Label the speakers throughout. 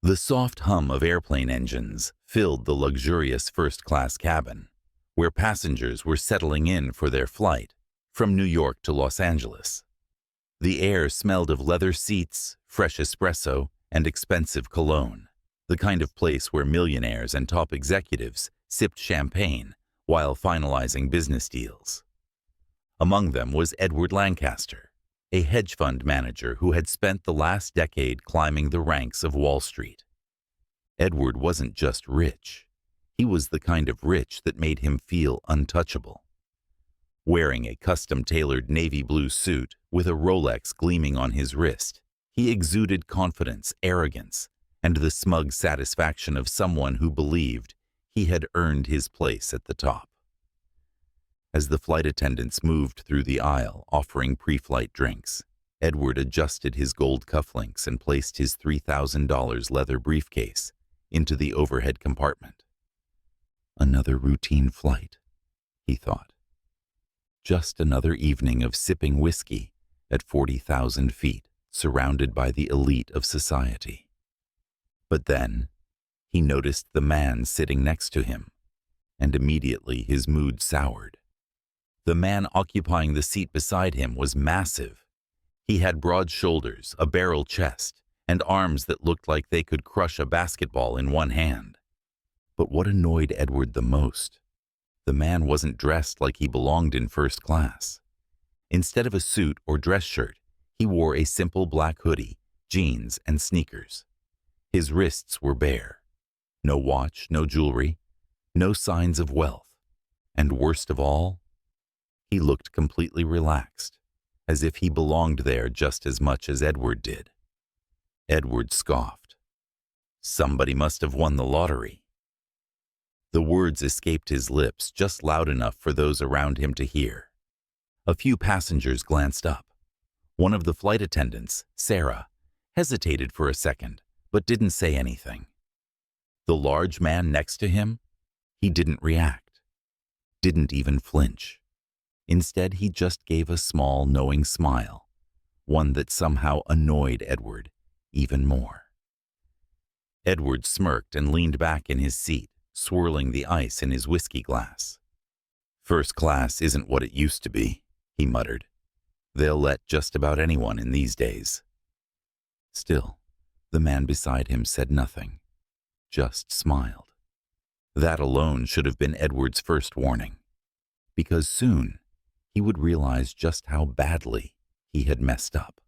Speaker 1: The soft hum of airplane engines filled the luxurious first-class cabin, where passengers were settling in for their flight from New York to Los Angeles. The air smelled of leather seats, fresh espresso, and expensive cologne, the kind of place where millionaires and top executives sipped champagne while finalizing business deals. Among them was Edward Lancaster, a hedge fund manager who had spent the last decade climbing the ranks of Wall Street. Edward wasn't just rich. He was the kind of rich that made him feel untouchable. Wearing a custom-tailored navy blue suit with a Rolex gleaming on his wrist, he exuded confidence, arrogance, and the smug satisfaction of someone who believed he had earned his place at the top. As the flight attendants moved through the aisle offering pre-flight drinks, Edward adjusted his gold cufflinks and placed his $3,000 leather briefcase into the overhead compartment. Another routine flight, he thought. Just another evening of sipping whiskey at 40,000 feet, surrounded by the elite of society. But then, he noticed the man sitting next to him, and immediately his mood soured. The man occupying the seat beside him was massive. He had broad shoulders, a barrel chest, and arms that looked like they could crush a basketball in one hand. But what annoyed Edward the most? The man wasn't dressed like he belonged in first class. Instead of a suit or dress shirt, he wore a simple black hoodie, jeans, and sneakers. His wrists were bare. No watch, no jewelry, no signs of wealth. And worst of all, he looked completely relaxed, as if he belonged there just as much as Edward did. Edward scoffed. Somebody must have won the lottery. The words escaped his lips just loud enough for those around him to hear. A few passengers glanced up. One of the flight attendants, Sarah, hesitated for a second, but didn't say anything. The large man next to him, he didn't react, didn't even flinch. Instead, he just gave a small, knowing smile, one that somehow annoyed Edward even more. Edward smirked and leaned back in his seat, swirling the ice in his whiskey glass. First class isn't what it used to be, he muttered. They'll let just about anyone in these days. Still, the man beside him said nothing, just smiled. That alone should have been Edward's first warning, because soon he would realize just how badly he had messed up.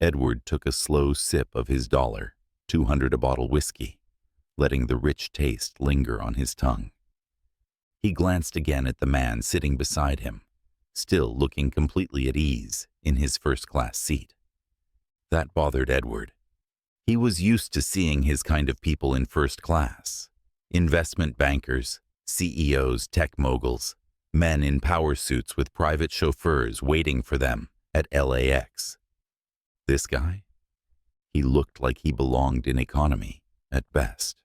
Speaker 1: Edward took a slow sip of his $200 a bottle whiskey, letting the rich taste linger on his tongue. He glanced again at the man sitting beside him, still looking completely at ease in his first-class seat. That bothered Edward. He was used to seeing his kind of people in first class. Investment bankers, CEOs, tech moguls, men in power suits with private chauffeurs waiting for them at LAX. This guy? He looked like he belonged in economy, at best.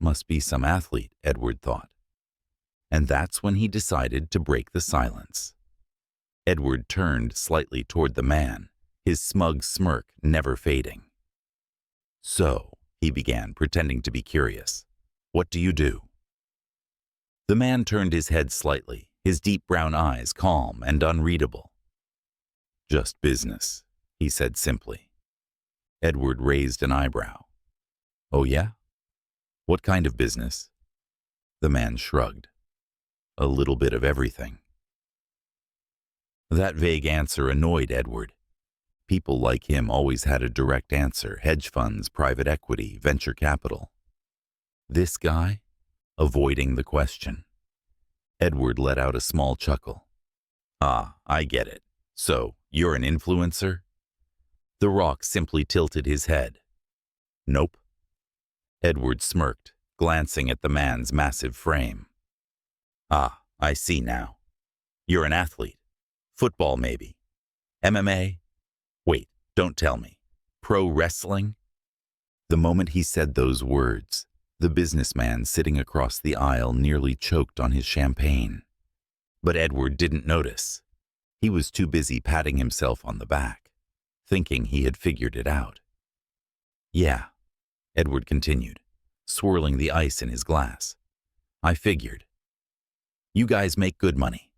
Speaker 1: Must be some athlete, Edward thought. And that's when he decided to break the silence. Edward turned slightly toward the man, his smug smirk never fading. So, he began, pretending to be curious. What do you do? The man turned his head slightly, his deep brown eyes calm and unreadable. Just business, he said simply. Edward raised an eyebrow. Oh yeah? What kind of business? The man shrugged. A little bit of everything. That vague answer annoyed Edward. People like him always had a direct answer: hedge funds, private equity, venture capital. This guy? Avoiding the question. Edward let out a small chuckle. Ah, I get it. So, you're an influencer? The Rock simply tilted his head. Nope. Edward smirked, glancing at the man's massive frame. Ah, I see now. You're an athlete. Football, maybe. MMA? Wait, don't tell me. Pro wrestling? The moment he said those words, the businessman sitting across the aisle nearly choked on his champagne. But Edward didn't notice. He was too busy patting himself on the back, thinking he had figured it out. Yeah, Edward continued, swirling the ice in his glass. I figured. You guys make good money,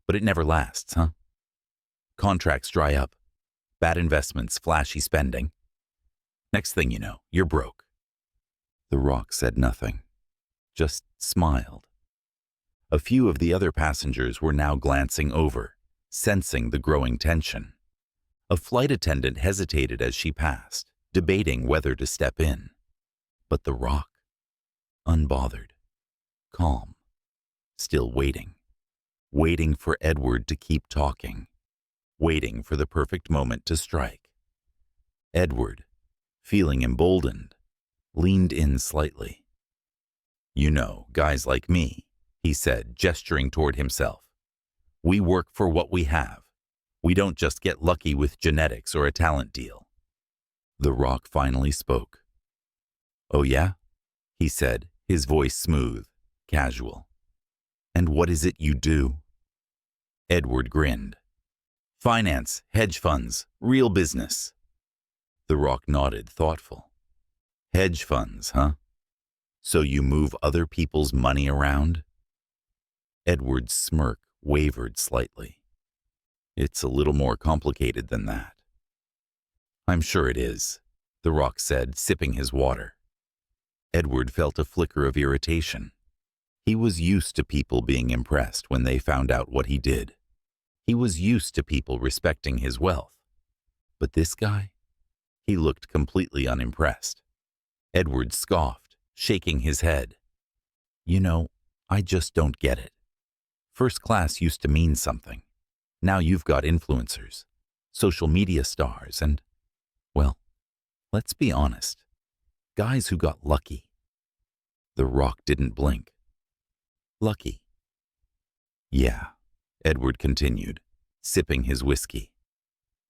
Speaker 1: but it never lasts, huh? Contracts dry up, bad investments, flashy spending. Next thing you know, you're broke. The Rock said nothing, just smiled. A few of the other passengers were now glancing over, sensing the growing tension. A flight attendant hesitated as she passed, debating whether to step in. But The Rock, unbothered, calm, still waiting for Edward to keep talking, waiting for the perfect moment to strike. Edward, feeling emboldened, leaned in slightly. You know, guys like me, he said, gesturing toward himself. We work for what we have. We don't just get lucky with genetics or a talent deal. The Rock finally spoke. Oh yeah? He said, his voice smooth, casual. And what is it you do? Edward grinned. Finance, hedge funds, real business. The Rock nodded, thoughtful. Hedge funds, huh? So you move other people's money around? Edward's smirk wavered slightly. It's a little more complicated than that. I'm sure it is, The Rock said, sipping his water. Edward felt a flicker of irritation. He was used to people being impressed when they found out what he did. He was used to people respecting his wealth. But this guy? He looked completely unimpressed. Edward scoffed, shaking his head. You know, I just don't get it. First class used to mean something. Now you've got influencers, social media stars, and, well, let's be honest, guys who got lucky. The Rock didn't blink. Lucky. Yeah, Edward continued, sipping his whiskey.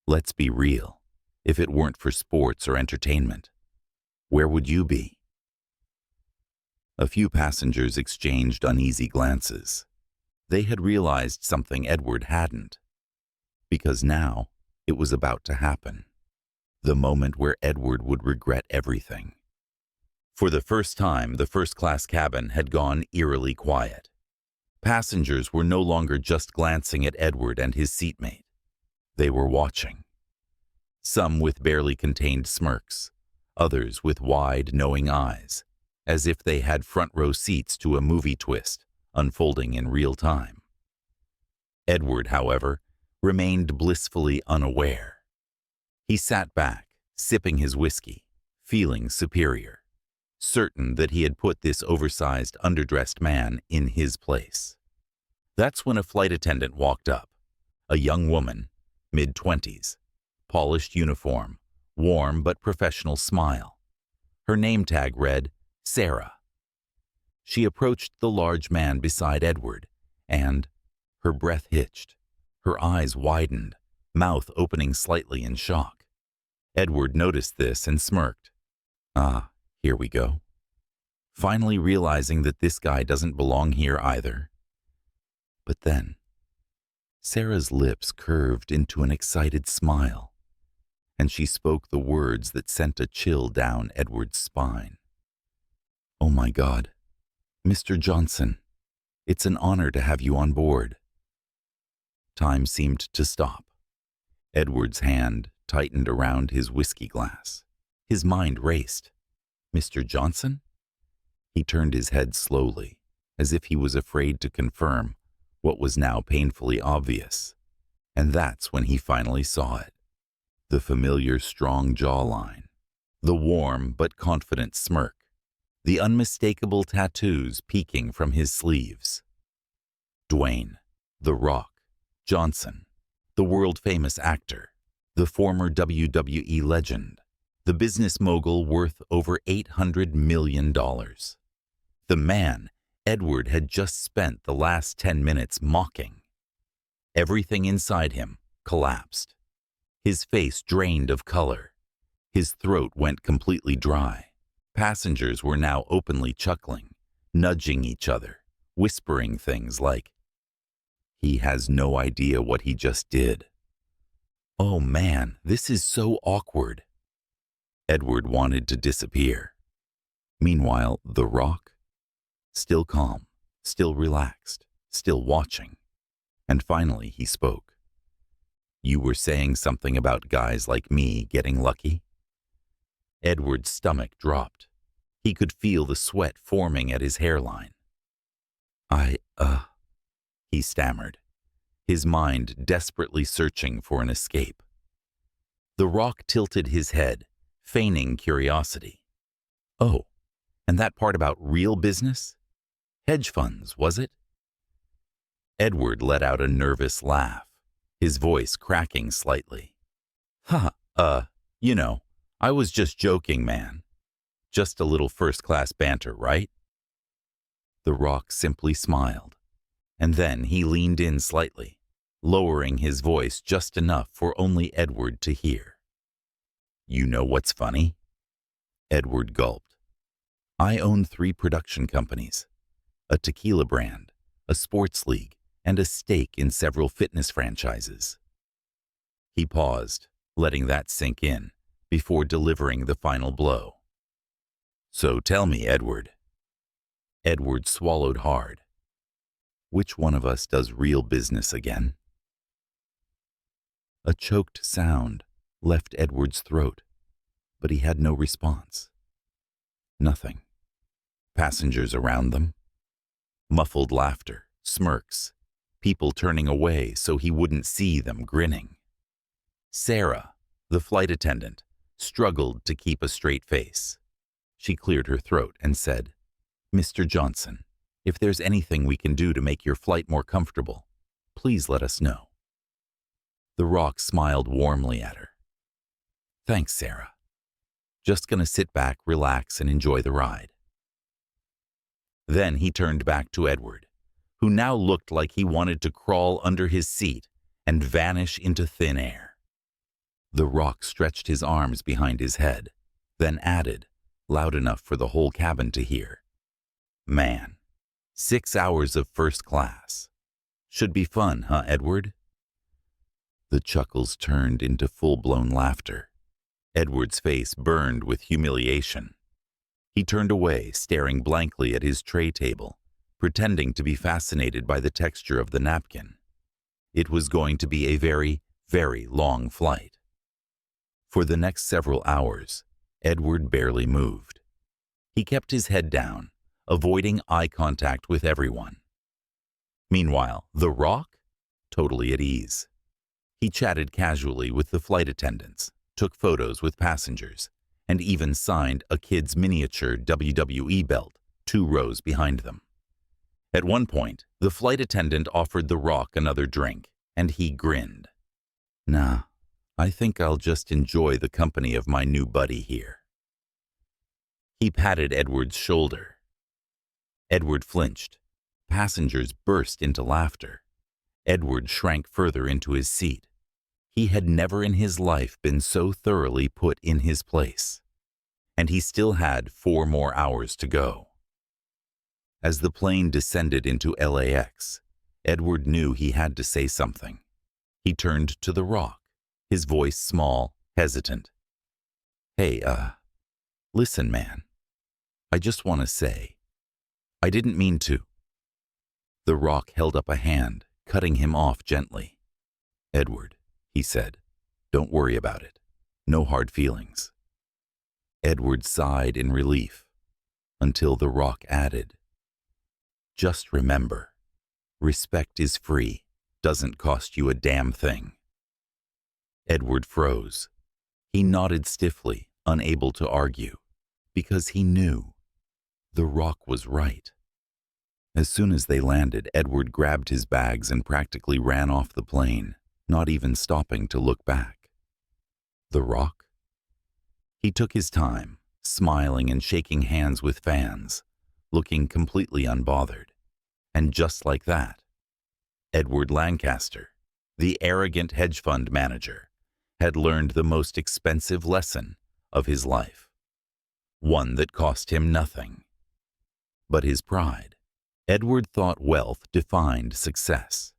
Speaker 1: Let's be real. If it weren't for sports or entertainment, where would you be? A few passengers exchanged uneasy glances. They had realized something Edward hadn't. Because now, it was about to happen. The moment where Edward would regret everything. For the first time, the first-class cabin had gone eerily quiet. Passengers were no longer just glancing at Edward and his seatmate. They were watching. Some with barely contained smirks, others with wide, knowing eyes, as if they had front-row seats to a movie twist unfolding in real time. Edward, however, remained blissfully unaware. He sat back, sipping his whiskey, feeling superior, certain that he had put this oversized, underdressed man in his place. That's when a flight attendant walked up, a young woman, mid-20s, polished uniform, warm but professional smile. Her name tag read, Sarah. She approached the large man beside Edward, and her breath hitched, her eyes widened, mouth opening slightly in shock. Edward noticed this and smirked. Ah, here we go. Finally realizing that this guy doesn't belong here either. But then, Sarah's lips curved into an excited smile, and she spoke the words that sent a chill down Edward's spine. Oh my God, Mr. Johnson, it's an honor to have you on board. Time seemed to stop. Edward's hand tightened around his whiskey glass. His mind raced. Mr. Johnson? He turned his head slowly, as if he was afraid to confirm what was now painfully obvious. And that's when he finally saw it. The familiar strong jawline, the warm but confident smirk, the unmistakable tattoos peeking from his sleeves. Dwayne, The Rock, Johnson, the world-famous actor, the former WWE legend, the business mogul worth over $800 million. The man Edward had just spent the last 10 minutes mocking. Everything inside him collapsed. His face drained of color. His throat went completely dry. Passengers were now openly chuckling, nudging each other, whispering things like, "He has no idea what he just did. Oh man, this is so awkward." Edward wanted to disappear. Meanwhile, the Rock, still calm, still relaxed, still watching. And finally he spoke. "You were saying something about guys like me getting lucky?" Edward's stomach dropped. He could feel the sweat forming at his hairline. He stammered, his mind desperately searching for an escape. The Rock tilted his head, feigning curiosity. "Oh, and that part about real business? Hedge funds, was it?" Edward let out a nervous laugh, his voice cracking slightly. I was just joking, man. Just a little first-class banter, right?" The Rock simply smiled, and then he leaned in slightly, lowering his voice just enough for only Edward to hear. "You know what's funny?" Edward gulped. "I own 3 production companies, a tequila brand, a sports league, and a stake in several fitness franchises." He paused, letting that sink in, before delivering the final blow. "So tell me, Edward." Edward swallowed hard. "Which one of us does real business again?" A choked sound left Edward's throat, but he had no response. Nothing. Passengers around them. Muffled laughter, smirks, people turning away so he wouldn't see them grinning. Sarah, the flight attendant, struggled to keep a straight face. She cleared her throat and said, "Mr. Johnson, if there's anything we can do to make your flight more comfortable, please let us know." The Rock smiled warmly at her. "Thanks, Sarah. Just gonna sit back, relax, and enjoy the ride." Then he turned back to Edward, who now looked like he wanted to crawl under his seat and vanish into thin air. The Rock stretched his arms behind his head, then added, loud enough for the whole cabin to hear, "Man, 6 hours of first class. Should be fun, huh, Edward?" The chuckles turned into full-blown laughter. Edward's face burned with humiliation. He turned away, staring blankly at his tray table, pretending to be fascinated by the texture of the napkin. It was going to be a very, very long flight. For the next several hours, Edward barely moved. He kept his head down, avoiding eye contact with everyone. Meanwhile, the Rock? Totally at ease. He chatted casually with the flight attendants, took photos with passengers, and even signed a kid's miniature WWE belt 2 rows behind them. At one point, the flight attendant offered the Rock another drink, and he grinned. "Nah, I think I'll just enjoy the company of my new buddy here." He patted Edward's shoulder. Edward flinched. Passengers burst into laughter. Edward shrank further into his seat. He had never in his life been so thoroughly put in his place. And he still had 4 more hours to go. As the plane descended into LAX, Edward knew he had to say something. He turned to the Rock, his voice small, hesitant. "Hey, listen, man. I just want to say, I didn't mean to." The Rock held up a hand, cutting him off gently. "Edward," he said, "don't worry about it. No hard feelings." Edward sighed in relief, until the Rock added, "Just remember, respect is free, doesn't cost you a damn thing." Edward froze. He nodded stiffly, unable to argue, because he knew the Rock was right. As soon as they landed, Edward grabbed his bags and practically ran off the plane, not even stopping to look back. The Rock? He took his time, smiling and shaking hands with fans, looking completely unbothered. And just like that, Edward Lancaster, the arrogant hedge fund manager, had learned the most expensive lesson of his life. One that cost him nothing. But his pride. Edward thought wealth defined success.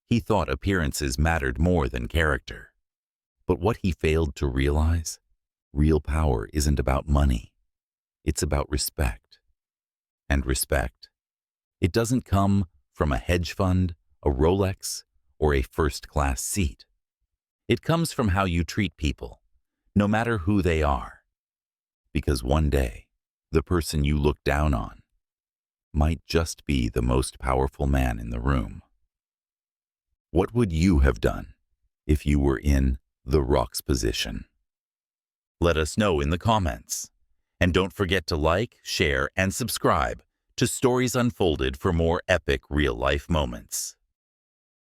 Speaker 1: He thought appearances mattered more than character. But what he failed to realize Real power isn't about money. It's about respect. And respect, it doesn't come from a hedge fund, a Rolex, or a first-class seat. It comes from how you treat people, no matter who they are. Because one day, the person you look down on might just be the most powerful man in the room. What would you have done if you were in The Rock's position? Let us know in the comments. And don't forget to like, share, and subscribe to Stories Unfolded for more epic real-life moments.